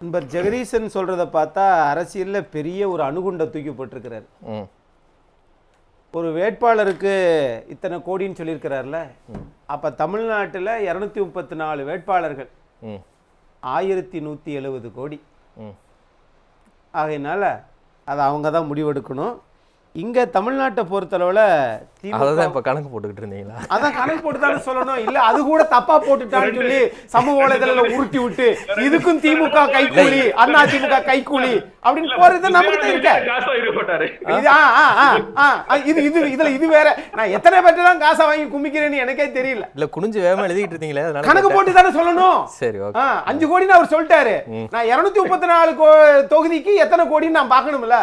நண்பர் ஜெகதீசன் சொல்றத பார்த்தா அரசியல்ல பெரிய ஒரு அணுகுண்டை தூக்கி போட்டிருக்கிறார். ஒரு வேட்பாளருக்கு இத்தனை கோடின்னு சொல்லியிருக்கிறார்ல, அப்ப தமிழ்நாட்டில் 234 வேட்பாளர்கள் 1170 கோடி. ஆகையினால அதை அவங்க தான் முடிவெடுக்கணும். இங்க தமிழ்நாட்டை பொறுத்தளவுல அதான் இப்ப கணக்கு போட்டுக்கிட்டு இருந்தீங்களா? அதான் கணக்கு போட்டுதானே சொல்லணும். இல்ல அது கூட தப்பா போட்டுட்டான்னு சொல்லி சமூக வலைதளத்துல உருட்டி விட்டு இதுக்கும் திமுக கைக்கூலி, அண்ணா திமுக கைக்கூலி அப்படின்னு போறது நமக்கு தான் இருக்க. இது வேற. நான் எத்தனை பேர்ட்டு தான் காசை வாங்கி குமிக்கிறேன்னு எனக்கே தெரியல. இல்ல குனிஞ்சு வேகமா எழுதிட்டு இருந்தீங்களே, கணக்கு போட்டு தானே சொல்லணும். சரி, 5 கோடின்னு அவர் சொல்லிட்டாரு. நான் 234 தொகுதிக்கு எத்தனை கோடின்னு நான் பார்க்கணும்ல,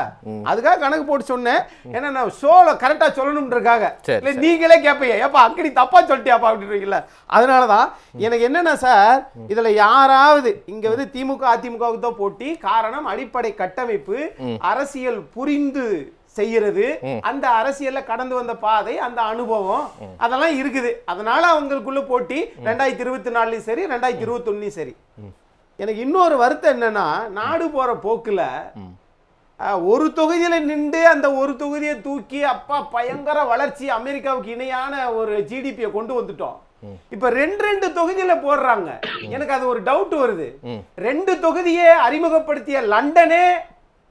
அதுக்காக கணக்கு போட்டு சொன்னேன். ஏன்னா நான் ஷோல கரெக்டா சொல்லணும்ன்றதுக்காக. இல்ல நீங்களே கேட்பீங்க, ஏப்பா அக்கடி தப்பா சொல்லிட்டியாப்பா அப்படின்றீங்கல்ல. அதனாலதான் எனக்கு என்னன்னா சார், இதுல யாராவது இங்க வந்து திமுக அதிமுகவுக்கு தான் போட்டி. காரணம் அடிப்படை கட்டமைப்பு, அரசியல் புரிந்து செய்யறது, அந்த அரசியல்ல கடந்து வந்த பாதை, அந்த அனுபவம் அதெல்லாம் இருக்குது. அதனால அவங்களுக்குள்ள போட்டி 2024 சரி 2021 சரி. எனக்கு இன்னொரு வருத்தம் என்னன்னா, நாடு போற போக்குல ஒரு தொகுதியில நின்று அந்த ஒரு தொகுதியை தூக்கி அப்பா பயங்கர வளர்ச்சி, அமெரிக்காவுக்கு இணையான ஒரு ஜிடிபியை கொண்டு வந்துட்டோம். இப்ப 2 தொகுதியில போடுறாங்க. எனக்கு அது ஒரு டவுட் வருது. 2 தொகுதியை அறிமுகப்படுத்திய லண்டனே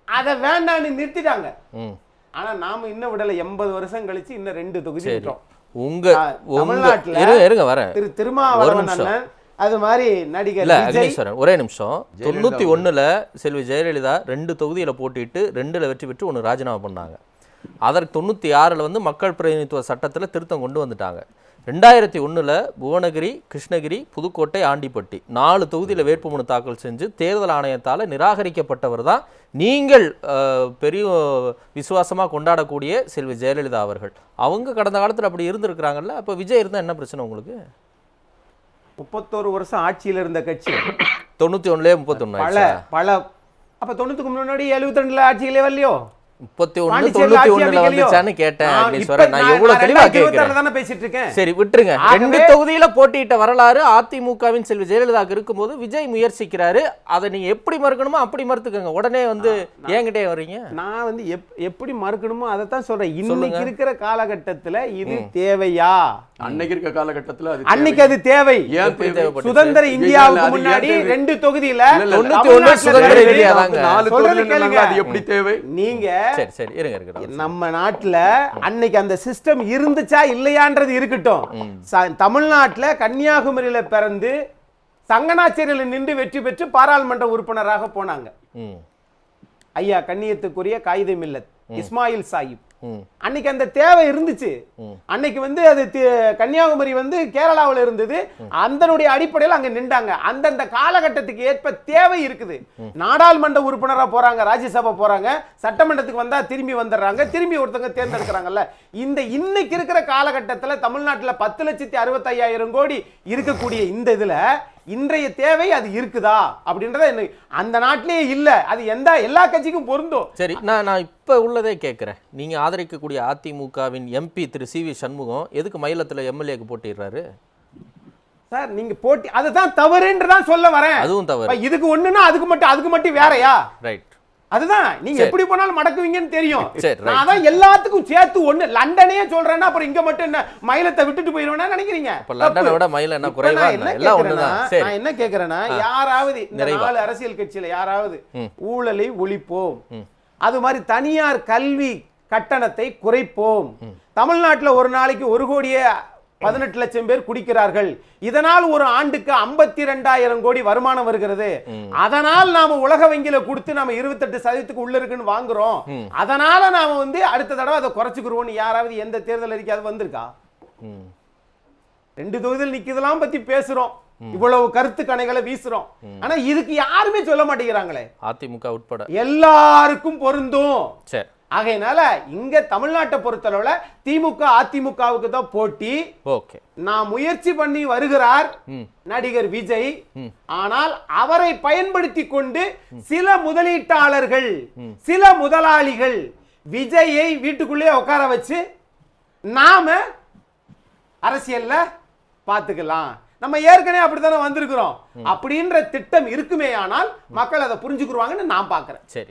அதை வேண்டான்னு நிறுத்திட்டாங்க. ஆனா நாம இன்னும் விடல. 80 வருஷம் கழிச்சு இன்னும் 2 தொகுதி விட்டோம். உங்க தமிழ்நாட்டுல திரு திருமாவளவன் அண்ணன், அது மாதிரி நடிகர் அக்னீஸ்வரன். ஒரே நிமிஷம். 91ல செல்வி ஜெயலலிதா 2 தொகுதியில போட்டிட்டு 2ல வெற்றி பெற்று 1 ராஜினாமா பண்ணாங்க. அதற்கு 96ல வந்து மக்கள் பிரதிநிதித்துவ சட்டத்துல திருத்தம் கொண்டு வந்துட்டாங்க. 2001ல புவனகிரி, கிருஷ்ணகிரி, புதுக்கோட்டை, ஆண்டிப்பட்டி 4 தொகுதியில வேட்புமனு தாக்கல் செஞ்சு தேர்தல் ஆணையத்தால நிராகரிக்கப்பட்டவர் தான் நீங்கள் பெரிய விசுவாசமா கொண்டாடக்கூடிய செல்வி ஜெயலலிதா அவர்கள். அவங்க கடந்த காலத்துல அப்படி இருந்திருக்கிறாங்கல்ல. அப்ப விஜய் இருந்தா என்ன பிரச்சனை உங்களுக்கு? 31 வருஷம் ஆட்சியில் இருந்த கட்சி 91லே 31 பல அப்ப 90க்கு முன்னாடி 72ல ஆட்சியிலே வரலையோ? 31 91ல வந்துச்சான்னு கேட்டேன். நான் எவ்வளவு தெளிவா கேக்குறேன். பேசிட்டு இருக்கேன். சரி விட்டுருங்க. 2 தொகுதியில போட்டியிட்ட வரலாறு அதிமுகவின் செல்வி ஜெயலலிதாக்கு இருக்கும்போது விஜய் முயற்சிக்கிறாரு. அதை நீங்க எப்படி மறுக்கணுமோ அப்படி மறுத்துக்கங்க. உடனே வந்து ஏங்கிட்டே வர்றீங்க. நான் வந்து எப்படி மறுக்கணுமோ அதை தான் சொல்றேன். இன்னைக்கு இருக்கிற காலகட்டத்துல இது தேவையா? அன்னைக்கு இருக்க காலகட்டத்துல அன்னைக்கு அது தேவை. சுதந்திர இந்தியாவுக்கு முன்னாடி 2 தொகுதியில 91 சுதந்திர இந்தியா தாங்க. 4 தொகுதியில அது எப்படி தேவை? நீங்க சரி சரி இருங்க. நம்ம நாட்டுல அன்னைக்கு அந்த சிஸ்டம் இருந்துச்சா இல்லையான்றது இருக்கட்டும். தமிழ்நாட்டுல கன்னியாகுமரியில பிறந்து சங்கனாச்சேரியில நின்று வெற்றி பெற்று பாராளுமன்ற உறுப்பினராக போனாங்க ஐயா கண்ணியத்துக்குரிய காயிதே மில்லத் இஸ்மாயில் சாஹிப். அன்னைக்கு அந்த தேவை இருந்துச்சு. அன்னைக்கு வந்து அது கன்னியாகுமரி வந்து கேரளாவில் இருந்தது. அதனுடைய அடிப்படையில் அங்க நின்றாங்க. அந்தந்த காலகட்டத்துக்கு ஏற்ப தேவை இருக்குது. நாடாளுமன்ற உறுப்பினரா போறாங்க, ராஜ்யசபா போறாங்க, சட்டமன்றத்துக்கு வந்தா திரும்பி வந்துடுறாங்க, திரும்பி ஒருத்தங்க தேர்ந்தெடுக்கிறாங்கல்ல. இந்த இன்னைக்கு இருக்கிற காலகட்டத்தில் தமிழ்நாட்டில் 10,65,000 கோடி இருக்கக்கூடிய இந்த இதுல இன்றைய தேவை அது இருக்குதா அப்படின்றத அந்த நாட்டிலேயே இல்ல. அது எல்லா கட்சிக்கும் பொருந்தும். சரி, நான் இப்ப உள்ளதே கேட்கிறேன். நீங்க ஆதரிக்கக்கூடிய அதிமுகவின் எம்பி திரு சி வி சண்முகம் எதுக்கு மயிலத்துல எம்எல்ஏக்கு போட்டிடுறாரு சார்? நீங்க போட்டி அதுதான் தவறுன்றதான் சொல்ல வரேன். அதுவும் தவறு. இதுக்கு ஒண்ணுன்னா அதுக்கு மட்டும் வேறயா? ரைட். அதுதான் நீங்க எப்படி போனாலும் மடக்குவீங்கன்னு தெரியும். அதான் எல்லாத்துக்கும் சேர்த்து ஒண்ணு. லண்டனே சொல்றேன்னா அப்புறம் இங்க மட்டும் என்ன மயிலத்தை விட்டுட்டு போயிடுவேன்னு நினைக்கிறீங்க? லண்டனை விட மயில என்ன குறைவா? எல்லாம் ஒண்ணுதான். நான் என்ன கேக்குறேன்னா, யாராவது இந்த 4 அரசியல் கட்சியில யாராவது ஊழலை ஒழிப்போம், அது மாதிரி தனியார் கல்வி கட்டணத்தை குறைப்போம், தமிழ்நாட்டில் ஒரு நாளைக்கு 1 கோடியே 18 லட்சம் பேர் குடிக்கிறார்கள், இதனால் ஒரு ஆண்டுக்கு 52,000 கோடி வருமானம் வருகிறது, அதனால் நாம உலக வங்கியில கொடுத்து நாம 28% உள்ள இருக்குன்னு வாங்குறோம், அதனால நாம வந்து அடுத்த தடவை அதை குறைச்சுக்கிறோம், யாராவது எந்த தேர்தல் அறிக்கை அது வந்திருக்கா? 2 தொகுதியில் நிக்கிறதெல்லாம் பத்தி பேசுறோம், இவ்வளவு கருத்து கணைகளை வீசுறோம். ஆனா இதுக்கு யாருமே சொல்ல மாட்டேங்கிறாங்களே, அதிமுக உட்பட எல்லாருக்கும் பொருந்தும். சரி, ஆகையினால இங்க தமிழ்நாட்டை பொறுத்தளவுல திமுக அதிமுகவுக்கு தான் போட்டி. ஓகே, நான் முயற்சி பண்ணி வருகிறார் நடிகர் விஜய். ஆனால் அவரை பயன்படுத்தி கொண்டு சில முதலீட்டாளர்கள், சில முதலாளிகள் விஜயை வீட்டுக்குள்ளே உட்கார வச்சு நாம அரசியல்ல பாத்துக்கலாம், நம்ம ஏற்கனவே அப்படித்தானே வந்திருக்கிறோம் அப்படின்ற திட்டம் இருக்குமே ஆனால் மக்கள் அதை புரிஞ்சுக்குருவாங்கன்னு நான் பாக்குறேன். சரி.